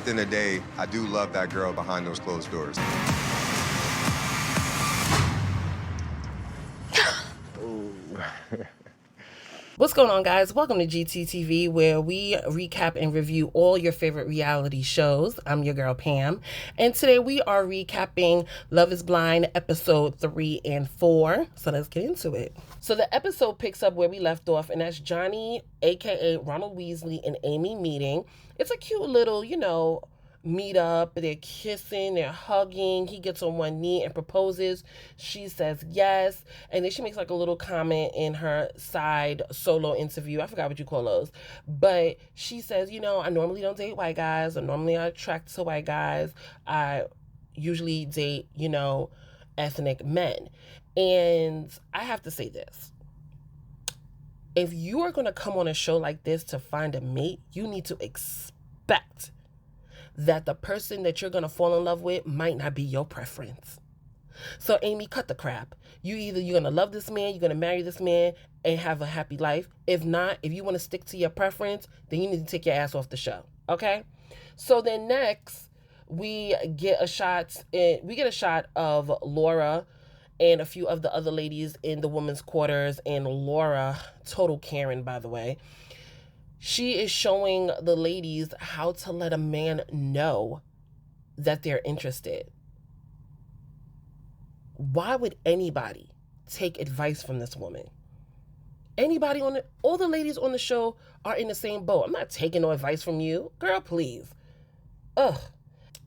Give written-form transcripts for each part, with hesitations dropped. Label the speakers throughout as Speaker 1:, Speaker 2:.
Speaker 1: at the end of the day, I do love that girl behind those closed doors.
Speaker 2: What's going on, guys? Welcome to GteaTV, where we recap and review all your favorite reality shows. I'm your girl, Pam, and today we are recapping Love is Blind episode 3 and 4. So let's get into it. So the episode picks up where we left off, and that's Johnny, aka Ronald Weasley, and Amy meeting. It's a cute little, meet up. They're kissing, they're hugging. He gets on one knee and proposes. She says yes, and then she makes like a little comment in her side solo interview. I forgot what you call those, but she says, I normally don't date white guys, or normally I attract to white guys. I usually date, ethnic men. And I have to say this: if you are going to come on a show like this to find a mate, you need to expect that the person that you're going to fall in love with might not be your preference. So Amy, cut the crap. You're going to love this man, you're going to marry this man and have a happy life. If not, if you want to stick to your preference, then you need to take your ass off the show. Okay? So then next we get a shot of Laura and a few of the other ladies in the women's quarters, and Laura, total Karen, by the way. She is showing the ladies how to let a man know that they're interested. Why would anybody take advice from this woman? All the ladies on the show are in the same boat. I'm not taking no advice from you. Girl, please. Ugh.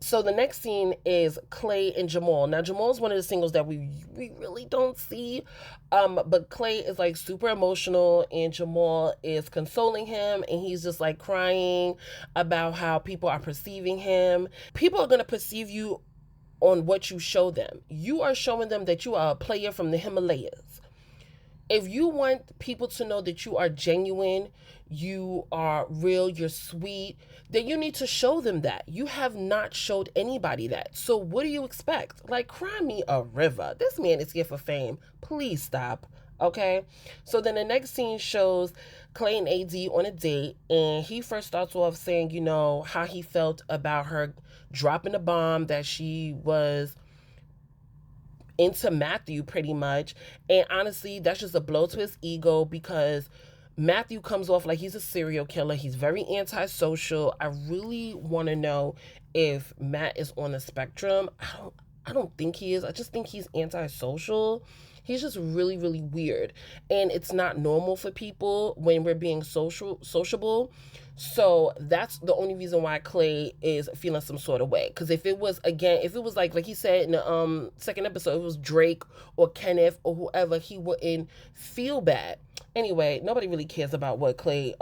Speaker 2: So the next scene is Clay and Jamal. Now, Jamal's one of the singles that we really don't see. But Clay is like super emotional, and Jamal is consoling him, and he's just like crying about how people are perceiving him. People are going to perceive you on what you show them. You are showing them that you are a player from the Himalayas. If you want people to know that you are genuine, you are real, you're sweet, then you need to show them that. You have not showed anybody that. So what do you expect? Like, cry me a river. This man is here for fame. Please stop. Okay? So then the next scene shows Clay and AD on a date, and he first starts off saying, how he felt about her dropping a bomb, that she was into Matthew pretty much. And honestly, that's just a blow to his ego, because Matthew comes off like he's a serial killer. He's very antisocial. I really want to know if Matt is on the spectrum. I don't think he is. I just think he's antisocial. He's just really, really weird. And it's not normal for people when we're being sociable. So that's the only reason why Clay is feeling some sort of way. Because if it was like he said in the second episode, it was Drake or Kenneth or whoever, he wouldn't feel bad. Anyway, nobody really cares about what Clay's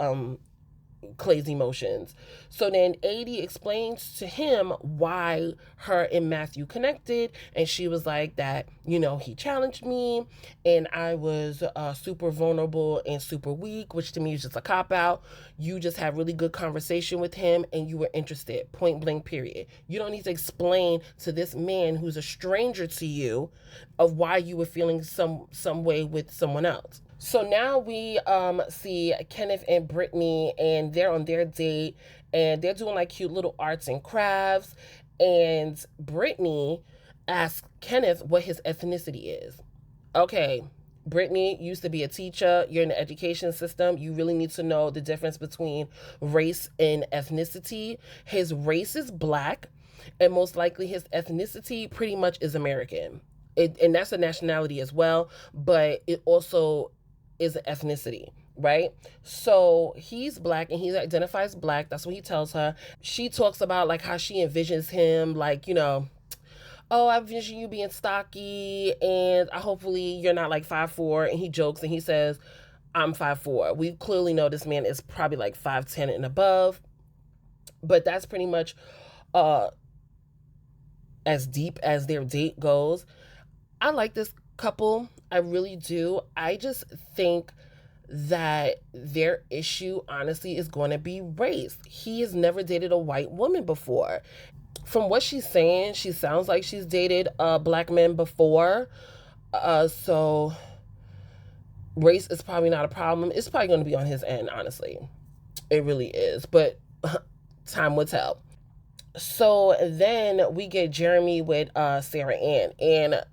Speaker 2: emotions. So then AD explains to him why her and Matthew connected, and she was like that, he challenged me, and I was super vulnerable and super weak, which to me is just a cop-out. You just had really good conversation with him, and you were interested, point blank, period. You don't need to explain to this man who's a stranger to you of why you were feeling some way with someone else. So now we see Kenneth and Brittany, and they're on their date, and they're doing like cute little arts and crafts. And Brittany asks Kenneth what his ethnicity is. Okay, Brittany used to be a teacher. You're in the education system. You really need to know the difference between race and ethnicity. His race is black, and most likely his ethnicity pretty much is American. And that's a nationality as well, but it also is an ethnicity, right? So he's black, and he identifies black. That's what he tells her. She talks about like how she envisions him, like, oh, I envision you being stocky, and hopefully you're not like 5'4". And he jokes and he says, I'm 5'4". We clearly know this man is probably like 5'10" and above, but that's pretty much as deep as their date goes. I like this couple. I really do. I just think that their issue, honestly, is going to be race. He has never dated a white woman before. From what she's saying, she sounds like she's dated black men before. So race is probably not a problem. It's probably going to be on his end, honestly. It really is. But time will tell. So then we get Jeremy with Sarah Ann. And God,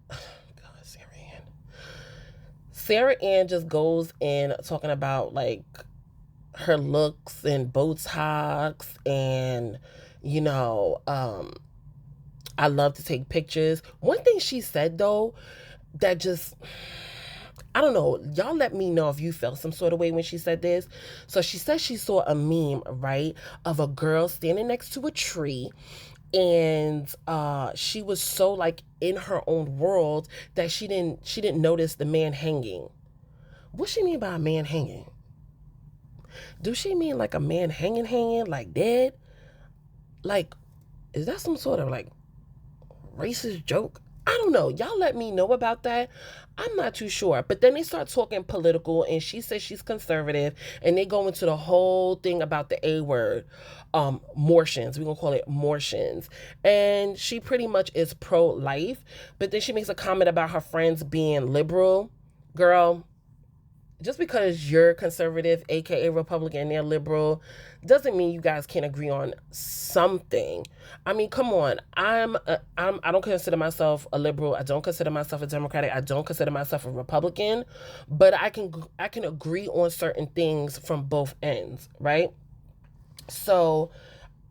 Speaker 2: Sarah Ann just goes in talking about like her looks and Botox and you know, I love to take pictures. One thing she said though that just, I don't know, y'all let me know if you felt some sort of way when she said this. So she said she saw a meme, right, of a girl standing next to a tree, and she was so like in her own world that she didn't notice the man hanging. What she mean by a man hanging? Do she mean like a man hanging like dead? Like, is that some sort of like racist joke? I don't know. Y'all let me know about that. I'm not too sure. But then they start talking political, and she says she's conservative, and they go into the whole thing about the A word, Mortians. We're going to call it Mortians. And she pretty much is pro-life, but then she makes a comment about her friends being liberal. Girl, just because you're conservative, aka Republican, and they're liberal, doesn't mean you guys can't agree on something. I mean, come on. I don't consider myself a liberal. I don't consider myself a Democratic. I don't consider myself a Republican, but I can agree on certain things from both ends, right? So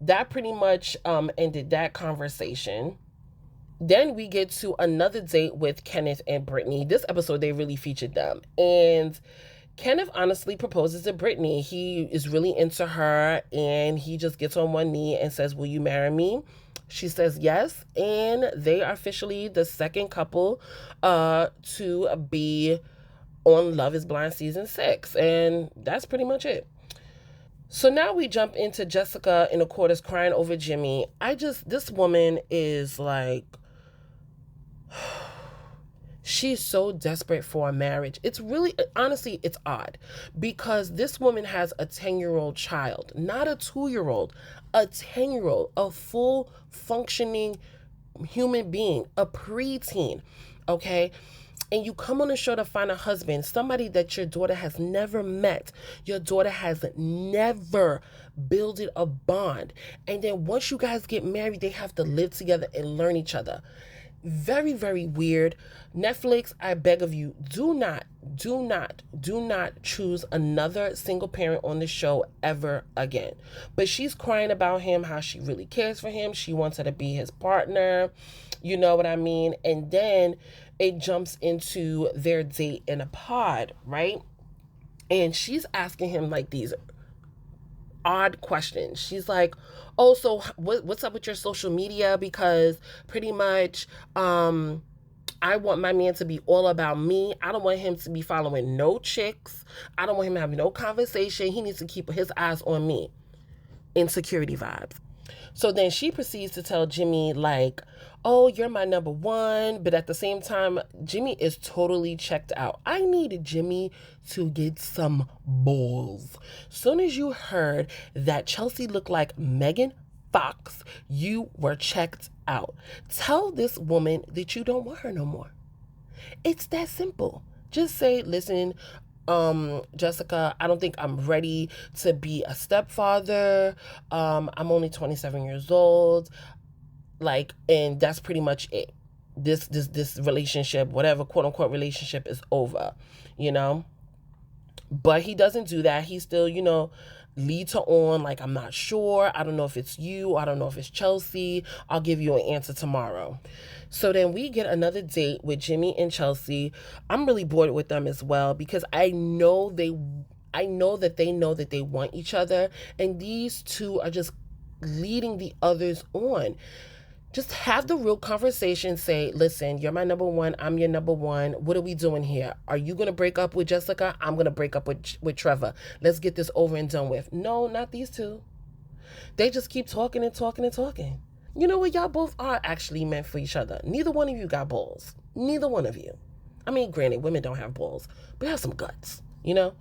Speaker 2: that pretty much ended that conversation. Then we get to another date with Kenneth and Brittany. This episode, they really featured them. And Kenneth honestly proposes to Brittany. He is really into her, and he just gets on one knee and says, "Will you marry me?" She says yes, and they are officially the second couple to be on Love is Blind season 6. And that's pretty much it. So now we jump into Jessica in the quarters crying over Jimmy. This woman is like, she's so desperate for a marriage. It's really, honestly, it's odd because this woman has a 10-year-old child, not a 2-year-old, a 10-year-old, a full functioning human being, a preteen, okay? And you come on the show to find a husband, somebody that your daughter has never met. Your daughter has never builded a bond. And then once you guys get married, they have to live together and learn each other. Very, very weird. Netflix, I beg of you, do not choose another single parent on the show ever again. But she's crying about him, how she really cares for him. She wants her to be his partner. You know what I mean? And then it jumps into their date in a pod, right? And she's asking him like these odd questions. She's like, "Oh, so what's up with your social media? Because pretty much, I want my man to be all about me. I don't want him to be following no chicks. I don't want him to have no conversation. He needs to keep his eyes on me." Insecurity vibes. So then she proceeds to tell Jimmy like, "Oh, you're my number one." But at the same time, Jimmy is totally checked out. I needed Jimmy to get some balls. Soon as you heard that Chelsea looked like Megan Fox, you were checked out. Tell this woman that you don't want her no more. It's that simple. Just say, "Listen, Jessica, I don't think I'm ready to be a stepfather. I'm only 27 years old." Like, and that's pretty much it. This relationship, whatever quote unquote relationship, is over, you know? But he doesn't do that. He still, leads her on like, "I'm not sure. I don't know if it's you. I don't know if it's Chelsea. I'll give you an answer tomorrow." So then we get another date with Jimmy and Chelsea. I'm really bored with them as well because I know that they know that they want each other, and these two are just leading the others on. Just have the real conversation. Say, "Listen, you're my number one. I'm your number one. What are we doing here? Are you going to break up with Jessica? I'm going to break up with Trevor. Let's get this over and done with." No, not these two. They just keep talking and talking and talking. You know what? Y'all both are actually meant for each other. Neither one of you got balls. Neither one of you. I mean, granted, women don't have balls, but have some guts, you know?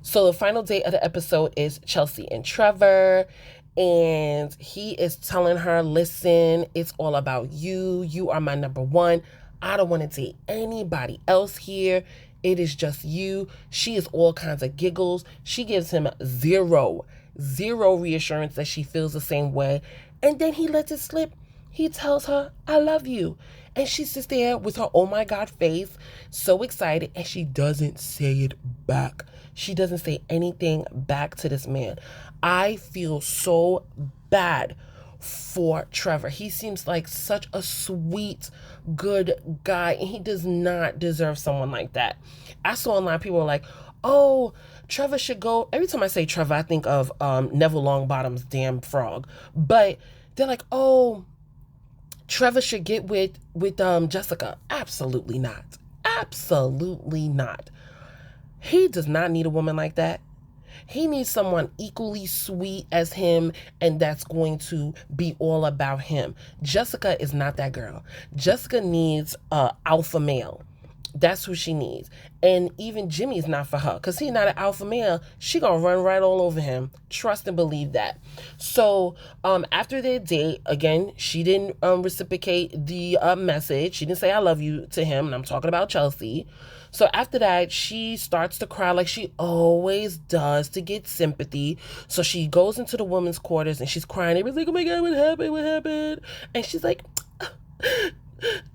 Speaker 2: So the final date of the episode is Chelsea and Trevor. And he is telling her, "Listen, it's all about you. You are my number one. I don't want to date anybody else here." It is just you. She is all kinds of giggles. She gives him zero reassurance that she feels the same way. And then he lets it slip. He tells her, I love you. And she sits there with her oh my God face, so excited, and she doesn't say it back. She doesn't say anything back to this man. I feel so bad for Trevor. He seems like such a sweet, good guy, and he does not deserve someone like that. I saw a lot of people were like, oh, Trevor should go. Every time I say Trevor, I think of Neville Longbottom's damn frog. But they're like, oh, Trevor should get with Jessica. Absolutely not. Absolutely not. He does not need a woman like that. He needs someone equally sweet as him, and that's going to be all about him. Jessica is not that girl. Jessica needs an alpha male. That's who she needs. And even Jimmy's not for her, because he's not an alpha male. She gonna run right all over him. Trust and believe that. So after their date, again, she didn't reciprocate the message. She didn't say I love you to him, and I'm talking about Chelsea. So after that, she starts to cry like she always does to get sympathy. So she goes into the women's quarters and she's crying. Everybody's like, oh my God, what happened? What happened? And she's like,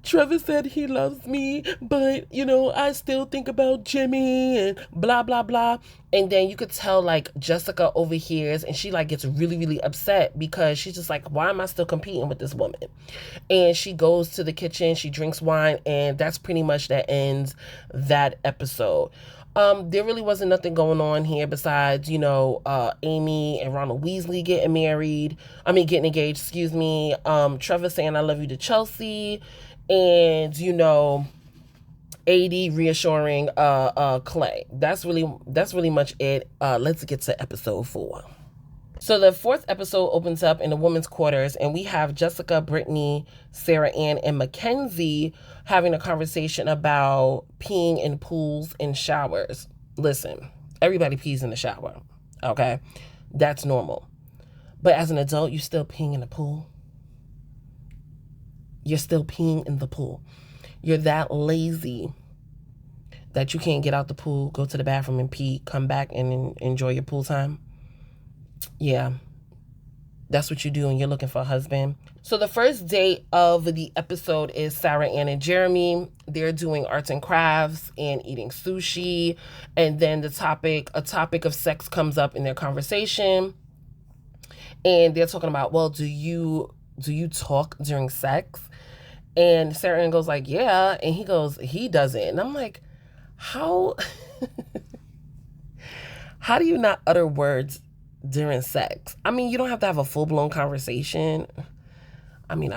Speaker 2: Trevor said he loves me, but, you know, I still think about Jimmy and blah, blah, blah. And then you could tell, like, Jessica overhears and she, like, gets really, really upset because she's just like, why am I still competing with this woman? And she goes to the kitchen, she drinks wine, and that's pretty much that ends that episode. There really wasn't nothing going on here besides, you know, Amy and Ronald Weasley getting engaged, excuse me. Trevor saying I love you to Chelsea, and, you know, AD reassuring Clay. That's really much it. Let's get to episode 4. So the 4th episode opens up in the women's quarters, and we have Jessica, Brittany, Sarah Ann, and Mackenzie having a conversation about peeing in pools and showers. Listen, everybody pees in the shower, okay? That's normal. But as an adult, you're still peeing in the pool. You're still peeing in the pool. You're that lazy that you can't get out the pool, go to the bathroom and pee, come back and enjoy your pool time. Yeah, that's what you do when you're looking for a husband. So the first date of the episode is Sarah Ann and Jeremy. They're doing arts and crafts and eating sushi. And then a topic of sex comes up in their conversation. And they're talking about, well, do you talk during sex? And Sarah Ann goes like, yeah. And he goes, he doesn't. And I'm like, how do you not utter words during sex? I mean, you don't have to have a full-blown conversation. I mean,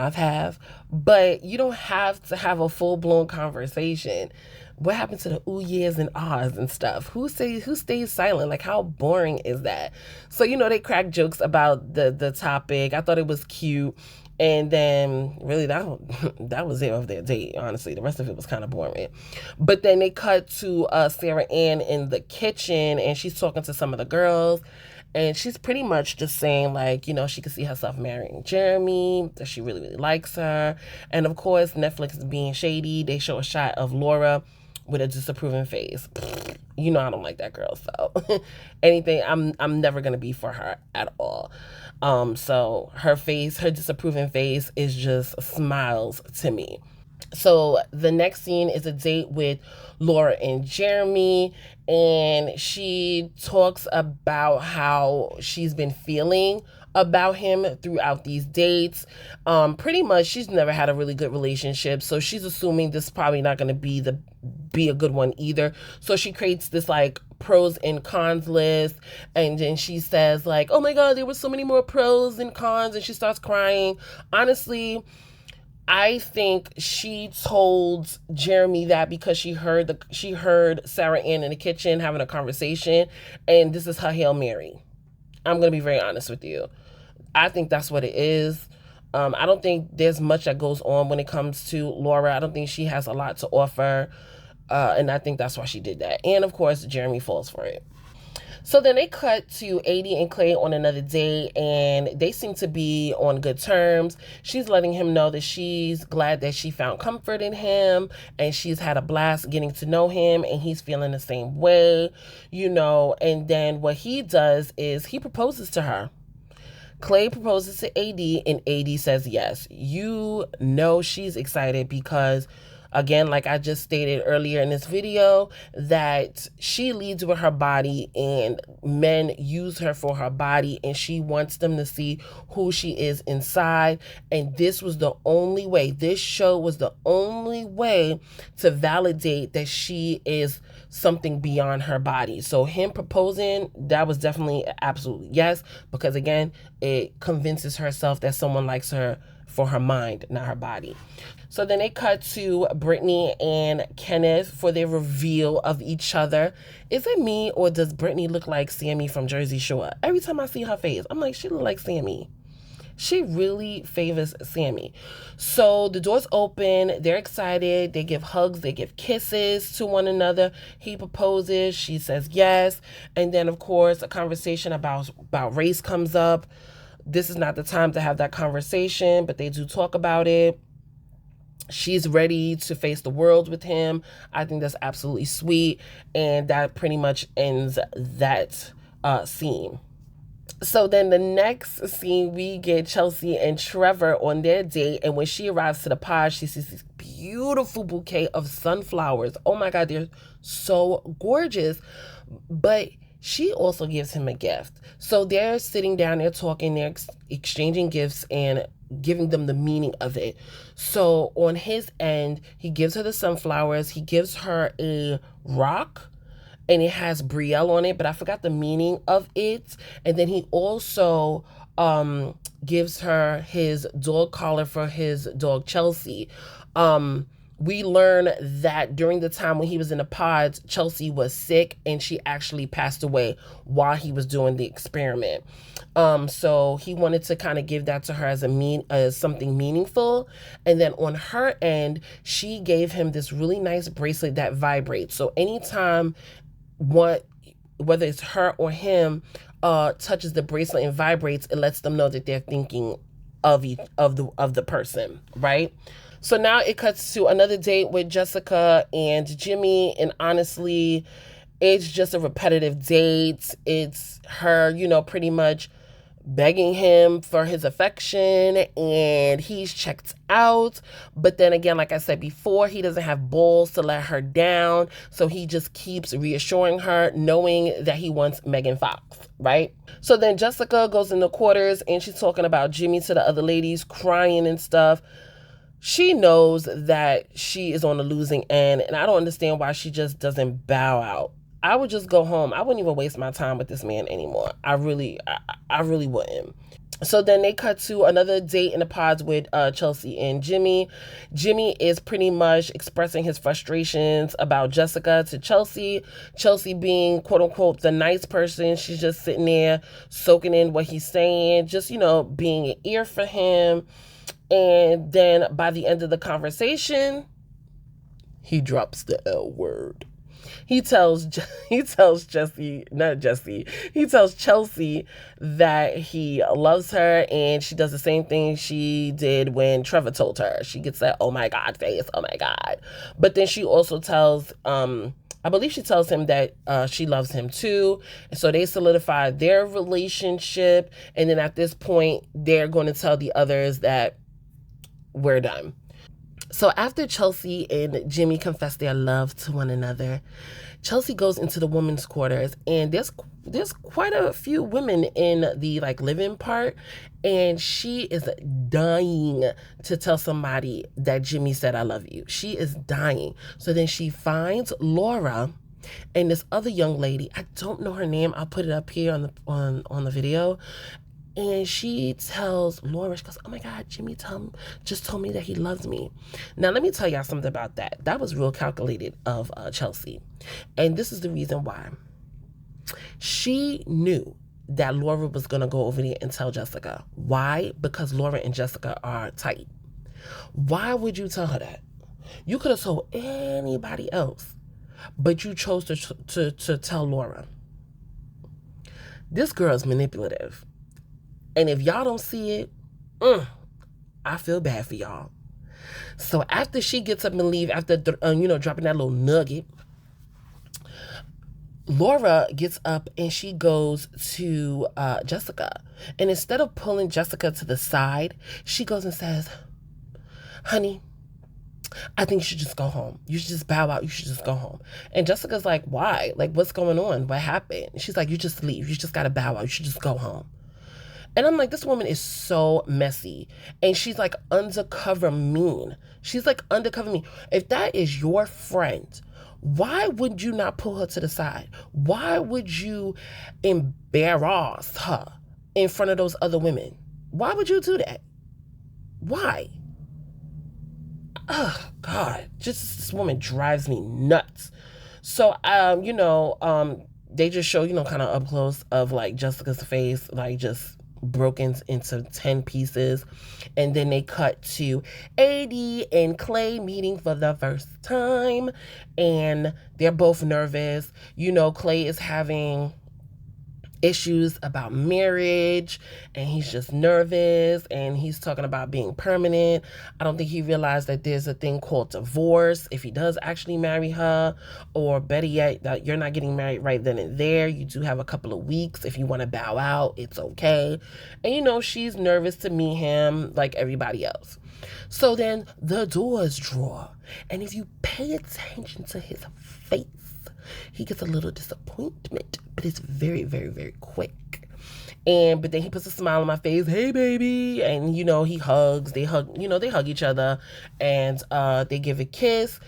Speaker 2: but you don't have to have a full-blown conversation. What happened to the ooh, yeahs and ahs and stuff? Who stays silent? Like, how boring is that? So, you know, they crack jokes about the topic. I thought it was cute. And then really that was it of their date, honestly. The rest of it was kind of boring. But then they cut to Sarah Ann in the kitchen, and she's talking to some of the girls. And she's pretty much just saying, like, you know, she could see herself marrying Jeremy, that she really, really likes her. And, of course, Netflix is being shady. They show a shot of Laura with a disapproving face. You know I don't like that girl, so anything, I'm never going to be for her at all. So her disapproving face is just smiles to me. So the next scene is a date with Laura and Jeremy, and she talks about how she's been feeling about him throughout these dates. Pretty much she's never had a really good relationship, so she's assuming this is probably not going to be a good one either. So she creates this like pros and cons list, and then she says like, oh my God, there were so many more pros and cons, and she starts crying. Honestly, I think she told Jeremy that because she heard Sarah Ann in the kitchen having a conversation, and this is her Hail Mary. I'm going to be very honest with you. I think that's what it is. I don't think there's much that goes on when it comes to Laura. I don't think she has a lot to offer. And I think that's why she did that. And of course, Jeremy falls for it. So then they cut to AD and Clay on another date, and they seem to be on good terms. She's letting him know that she's glad that she found comfort in him, and she's had a blast getting to know him, and he's feeling the same way, you know. And then what he does is he proposes to her. Clay proposes to AD, and AD says yes. You know she's excited because, again, like I just stated earlier in this video, that she leads with her body and men use her for her body, and she wants them to see who she is inside. And this was the only way, this show was the only way to validate that she is something beyond her body. So him proposing, that was definitely absolutely yes, because again, it convinces herself that someone likes her for her mind, not her body. So then they cut to Brittany and Kenneth for their reveal of each other. Is it me, or does Brittany look like Sammy from Jersey Shore? Every time I see her face, I'm like, she look like Sammy. She really favors Sammy. So the doors open, they're excited, they give hugs, they give kisses to one another. He proposes, she says yes. And then of course a conversation about race comes up. This is not the time to have that conversation, but they do talk about it. She's ready to face the world with him. I think that's absolutely sweet. And that pretty much ends that scene. So then the next scene, we get Chelsea and Trevor on their date. And when she arrives to the pod, she sees this beautiful bouquet of sunflowers. Oh my God, they're so gorgeous. But she also gives him a gift. So they're sitting down, they're talking, they're exchanging gifts and giving them the meaning of it. So on his end, he gives her the sunflowers. He gives her a rock, and it has Brielle on it, but I forgot the meaning of it. And then he also gives her his dog collar for his dog Chelsea. We learn that during the time when he was in the pods, Chelsea was sick and she actually passed away while he was doing the experiment. So he wanted to kind of give that to her as something meaningful. And then on her end, she gave him this really nice bracelet that vibrates. So anytime whether it's her or him touches the bracelet and vibrates, it lets them know that they're thinking of the person, right? So now it cuts to another date with Jessica and Jimmy, and honestly, it's just a repetitive date. It's her, you know, pretty much begging him for his affection, and he's checked out. But then again, like I said before, he doesn't have balls to let her down, so he just keeps reassuring her, knowing that he wants Megan Fox, right? So then Jessica goes in the quarters and she's talking about Jimmy to the other ladies, crying and stuff. She knows that she is on the losing end, and I don't understand why she just doesn't bow out. I would just go home. I wouldn't even waste my time with this man anymore. I really wouldn't. So then they cut to another date in the pods with Chelsea and Jimmy. Jimmy is pretty much expressing his frustrations about Jessica to Chelsea. Chelsea being, quote unquote, the nice person. She's just sitting there soaking in what he's saying, just, you know, being an ear for him. And then by the end of the conversation, he drops the L word. He tells Chelsea that he loves her, and she does the same thing she did when Trevor told her. She gets that oh my God face, oh my God. But then she also tells, I believe she tells him that she loves him too. And so they solidify their relationship. And then at this point, they're going to tell the others that we're done. So after Chelsea and Jimmy confess their love to one another, Chelsea goes into the women's quarters, and there's quite a few women in the living part, and she is dying to tell somebody that Jimmy said I love you. She is dying. So then she finds Laura and this other young lady. I don't know her name. I'll put it up here on the video. And she tells Laura, she goes, oh my God, Jimmy just told me that he loves me. Now, let me tell y'all something about that. That was real calculated of Chelsea. And this is the reason why. She knew that Laura was going to go over there and tell Jessica. Why? Because Laura and Jessica are tight. Why would you tell her that? You could have told anybody else, but you chose to tell Laura. This girl's manipulative. And if y'all don't see it, I feel bad for y'all. So after she gets up and leave, after, dropping that little nugget, Laura gets up and she goes to Jessica. And instead of pulling Jessica to the side, she goes and says, honey, I think you should just go home. You should just bow out. You should just go home. And Jessica's like, why? Like, what's going on? What happened? She's like, you just leave. You just got to bow out. You should just go home. And I'm like, this woman is so messy. And she's like undercover mean. She's like undercover mean. If that is your friend, why would you not pull her to the side? Why would you embarrass her in front of those other women? Why would you do that? Why? Oh, God. Just this woman drives me nuts. So, they just show, kind of up close of like Jessica's face, like just broken into 10 pieces. And then they cut to AD and Clay meeting for the first time. And they're both nervous. Clay is having issues about marriage and he's just nervous and he's talking about being permanent. I don't think he realized that there's a thing called divorce if he does actually marry her, or better yet, that you're not getting married right then and there. You do have a couple of weeks. If you want to bow out, it's okay. And she's nervous to meet him like everybody else. So then the doors draw, and if you pay attention to his face, he gets a little disappointment, but it's very, very, very quick. But then he puts a smile on my face. Hey, baby. And, he hugs. They hug, they hug each other. And they give a kiss.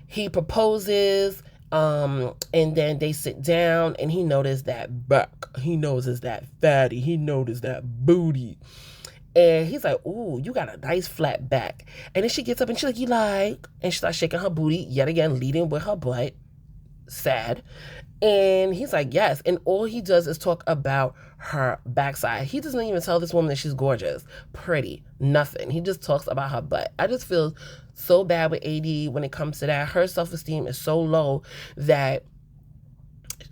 Speaker 2: He proposes. And then they sit down. And he noticed that back. He notices that fatty. He noticed that booty. And he's like, ooh, you got a nice flat back. And then she gets up and she's like, you like? And she starts shaking her booty. Yet again, leading with her butt. Sad. And he's like, yes. And all he does is talk about her backside. He doesn't even tell this woman that she's gorgeous, pretty, nothing. He just talks about her butt. I just feel so bad with AD when it comes to that. Her self-esteem is so low that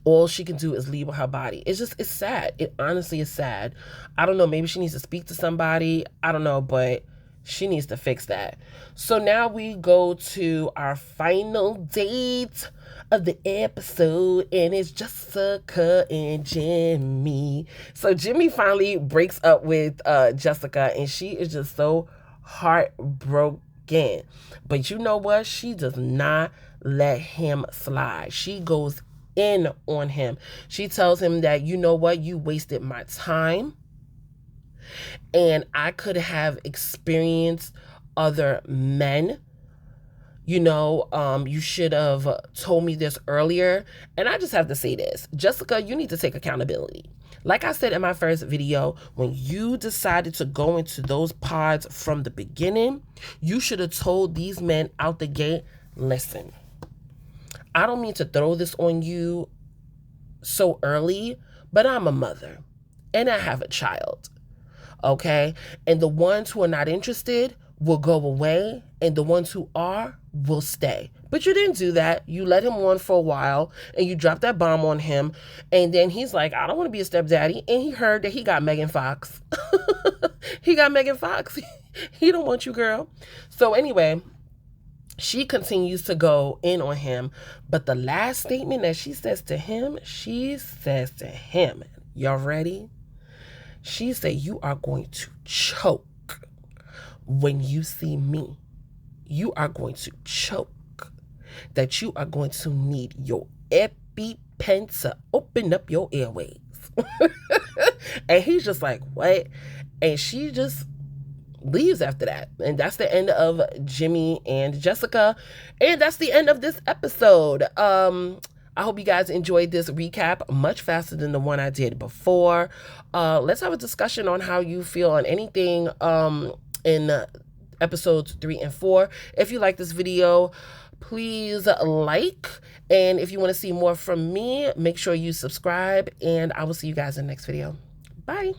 Speaker 2: all she can do is leave with her body. It's sad. It honestly is sad. I don't know. Maybe she needs to speak to somebody. I don't know, but she needs to fix that. So now we go to our final date of the episode, and it's Jessica and Jimmy. So Jimmy finally breaks up with Jessica, and she is just so heartbroken. But you know what? She does not let him slide. She goes in on him. She tells him that, you know what? You wasted my time, and I could have experienced other men. You should have told me this earlier. And I just have to say this. Jessica, you need to take accountability. Like I said in my first video, when you decided to go into those pods from the beginning, you should have told these men out the gate, listen, I don't mean to throw this on you so early, but I'm a mother and I have a child. Okay? And the ones who are not interested will go away, and the ones who are will stay. But you didn't do that. You let him on for a while, and you dropped that bomb on him, and then he's like, I don't want to be a stepdaddy, and he heard that he got Megan Fox. He got Megan Fox. He don't want you, girl. So anyway, she continues to go in on him, but the last statement that she says to him, y'all ready? She said, you are going to choke when you see me. You are going to choke. That you are going to need your EpiPen to open up your airways. And he's just like, what? And she just leaves after that. And that's the end of Jimmy and Jessica. And that's the end of this episode. I hope you guys enjoyed this recap much faster than the one I did before. Let's have a discussion on how you feel on anything in episodes 3 and 4. If you like this video, please like. And if you want to see more from me, make sure you subscribe. And I will see you guys in the next video. Bye.